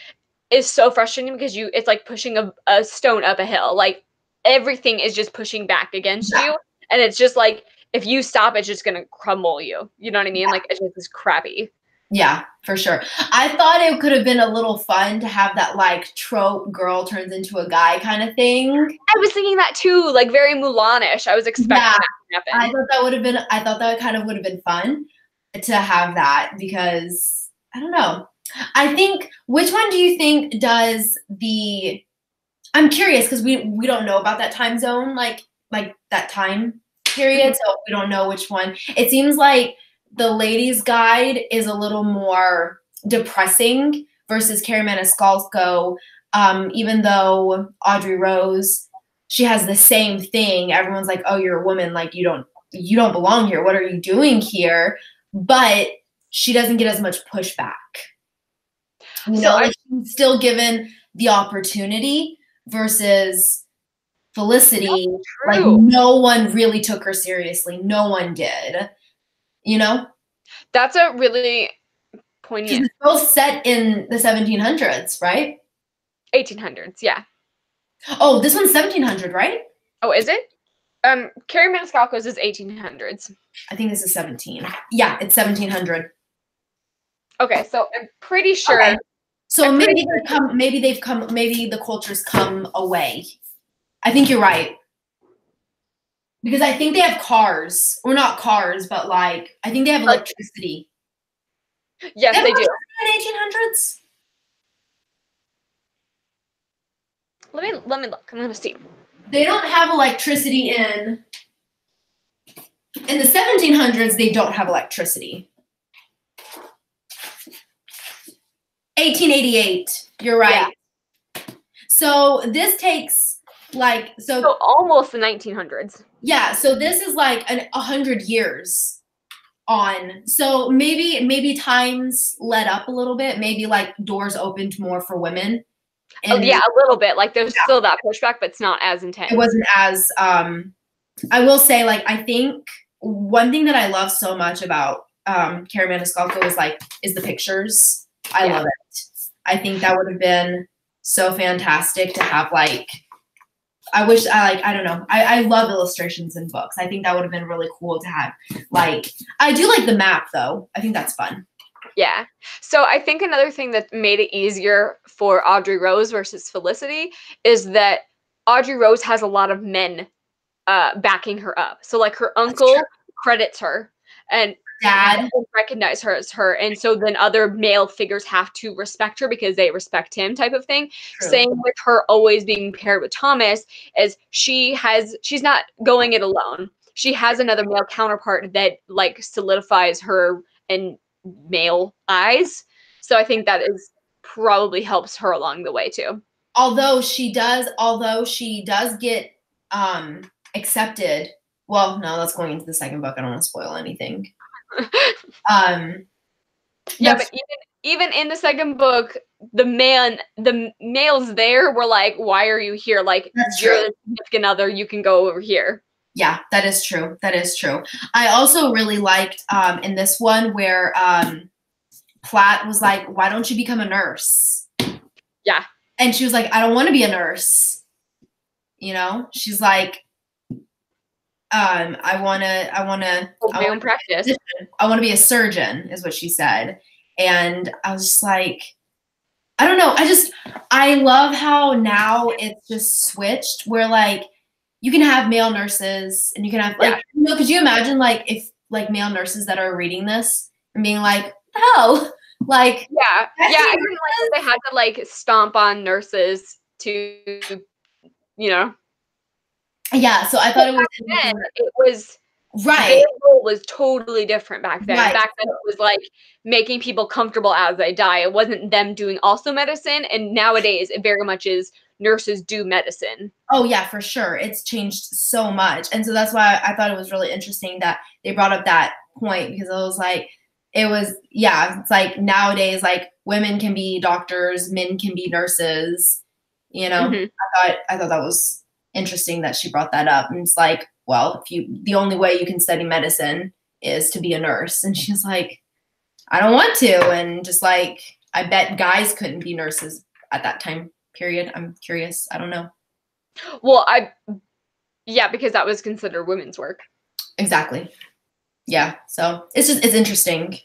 is so frustrating, because it's like pushing a stone up a hill. Like, everything is just pushing back against you, and it's just like, if you stop, it's just gonna crumble you. You know what I mean? Like, it's just crappy. Yeah, for sure. I thought it could have been a little fun to have that like trope girl turns into a guy kind of thing. I was thinking that too, like very Mulan-ish. I was expecting that to happen. I thought that kind of would have been fun to have that, because I don't know. I think, which one do you think does the, I'm curious, because we don't know about that time zone, like that time period, so we don't know which one. It seems like the Ladies' Guide is a little more depressing versus Carrie Maniscalco, even though Audrey Rose, she has the same thing. Everyone's like, oh, you're a woman, like you don't belong here. What are you doing here? But she doesn't get as much pushback. You know, like she's still given the opportunity, versus Felicity, like no one really took her seriously. No one did. You know? That's a really poignant. It's both set in the 1700s, right? 1800s, yeah. Oh, this one's 1700, right? Oh, is it? Carrie Maniscalco's is 1800s. I think this is 17. Yeah, it's 1700. Okay, so I'm pretty sure. Okay. So maybe the cultures come away. I think you're right. Because I think they have cars, or not cars, but like, I think they have electricity. Yes, they do. In 1800s? Let me look. I'm gonna see. they don't have electricity in the 1700s. They don't have electricity. 1888. You're right. Yeah. So this takes like so almost the 1900s. Yeah. So this is like 100 years on. So maybe times let up a little bit. Maybe like doors opened more for women. And yeah, a little bit. Like there's still that pushback, but it's not as intense. It wasn't as. I will say, like, I think one thing that I love so much about Carrie Maniscalco is the pictures. I love it. I think that would have been so fantastic to have like. I don't know. I love illustrations in books. I think that would have been really cool to have. Like, I do like the map though. I think that's fun. Yeah. So I think another thing that made it easier for Audrey Rose versus Felicity is that Audrey Rose has a lot of men backing her up. So like her uncle credits her and dad recognize her as her. And so then other male figures have to respect her because they respect him type of thing. True. Same with her always being paired with Thomas, as she's not going it alone. She has another male counterpart that like solidifies her in male eyes. So I think that is probably helps her along the way too. Although she does get accepted. Well, no, that's going into the second book. I don't want to spoil anything. Yeah, but even in the second book, the males there were like, "Why are you here? Like, you're a significant other. You can go over here." Yeah, that is true. That is true. I also really liked in this one where Platt was like, "Why don't you become a nurse?" Yeah, and she was like, "I don't want to be a nurse." You know, she's like, I want to practice. I want to be a surgeon," is what she said. And I was just like, I don't know. I love how now it's just switched where like you can have male nurses and you can have like, could you imagine like if like male nurses that are reading this and being like, oh, like, I didn't like they had to like stomp on nurses to, you know. Yeah, so I thought it was right. Their role was totally different back then. Right. Back then, it was like making people comfortable as they die. It wasn't them doing also medicine. And nowadays, it very much is nurses do medicine. Oh, yeah, for sure. It's changed so much. And so that's why I thought it was really interesting that they brought up that point because it's like nowadays, like women can be doctors, men can be nurses. You know, I thought that was interesting that she brought that up. And it's like, well, the only way you can study medicine is to be a nurse. And she's like, I don't want to. And just like, I bet guys couldn't be nurses at that time period. I'm curious. I don't know. Well, because that was considered women's work. Exactly. Yeah. So it's interesting.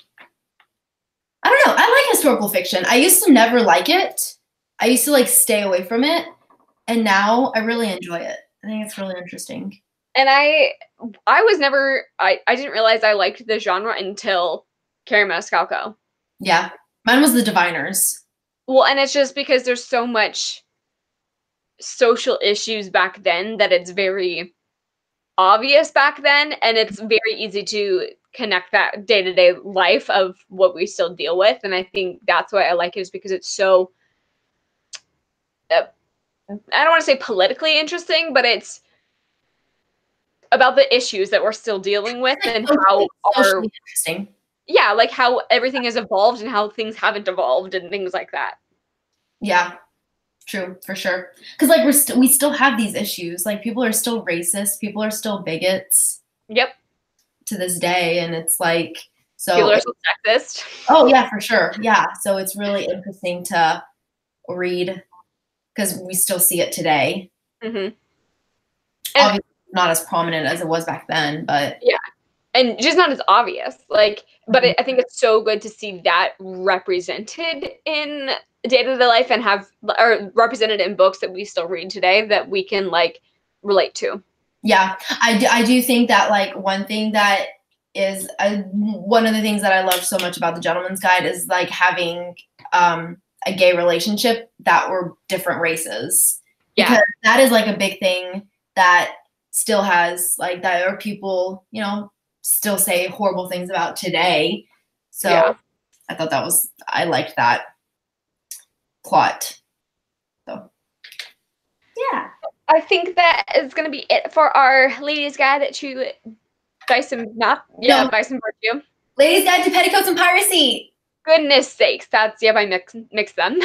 I don't know. I like historical fiction. I used to never like it. I used to like stay away from it. And now I really enjoy it. I think it's really interesting. And I was never, I didn't realize I liked the genre until Carrie Maniscalco. Yeah. Mine was The Diviners. Well, and it's just because there's so much social issues back then that it's very obvious back then. And it's very easy to connect that day-to-day life of what we still deal with. And I think that's why I like it is because it's so, I don't want to say politically interesting, but it's about the issues that we're still dealing with and how interesting. Yeah, like how everything has evolved and how things haven't evolved and things like that. Yeah, true, for sure. Because like we still have these issues. Like people are still racist. People are still bigots. Yep. To this day, and it's like so. People are still sexist. Oh yeah, for sure. Yeah, so it's really interesting to read because we still see it today. Mm-hmm. Obviously, not as prominent as it was back then, but yeah, and just not as obvious. Like, but I think it's so good to see that represented in day-to-day life and or represented in books that we still read today that we can like relate to. Yeah, I do think that like one thing that is one of the things that I love so much about The Gentleman's Guide is like having a gay relationship that were different races. Because that is like a big thing that still has like that are people, you know, still say horrible things about today. So Yeah. I thought I liked that plot. So yeah. I think that is going to be it for our Ladies' Guide to Vice and Vice and Virtue. Ladies' Guide to Petticoats and Piracy. Goodness sakes, that's I mixed them.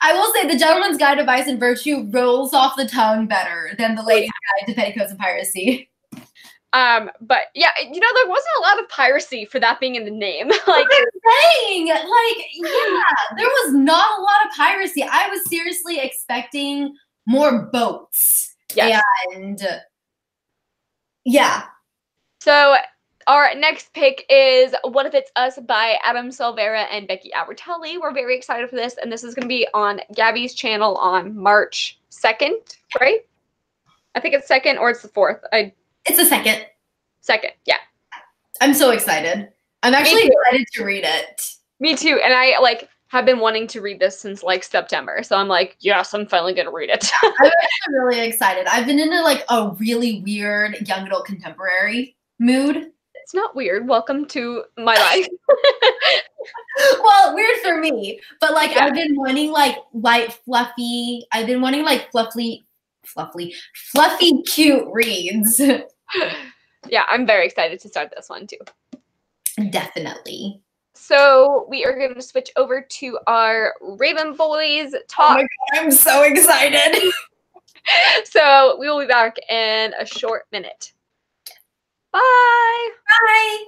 I will say the Gentleman's Guide to Vice and Virtue rolls off the tongue better than the Ladies' Guide to Petticoats and Piracy. But yeah, you know, there wasn't a lot of piracy for that being in the name. Like I'm saying, like, yeah, there was not a lot of piracy. I was seriously expecting more boats. Yes. And yeah. So our next pick is What If It's Us by Adam Silvera and Becky Albertelli. We're very excited for this, and this is going to be on Gabby's channel on March 2nd, right? I think it's 2nd or it's the 4th. It's the 2nd. 2nd, yeah. I'm so excited. I'm actually excited to read it. Me too, and I like have been wanting to read this since like September, so I'm like, yes, I'm finally gonna read it. I'm actually really excited. I've been into like a really weird young adult contemporary mood. It's not weird. Welcome to my life. Well, weird for me, but like I've been wanting like light, fluffy. I've been wanting like fluffy, cute reads. Yeah, I'm very excited to start this one too. Definitely. So we are going to switch over to our Raven Boys talk. Oh my God, I'm so excited. So we will be back in a short minute. Bye. Bye.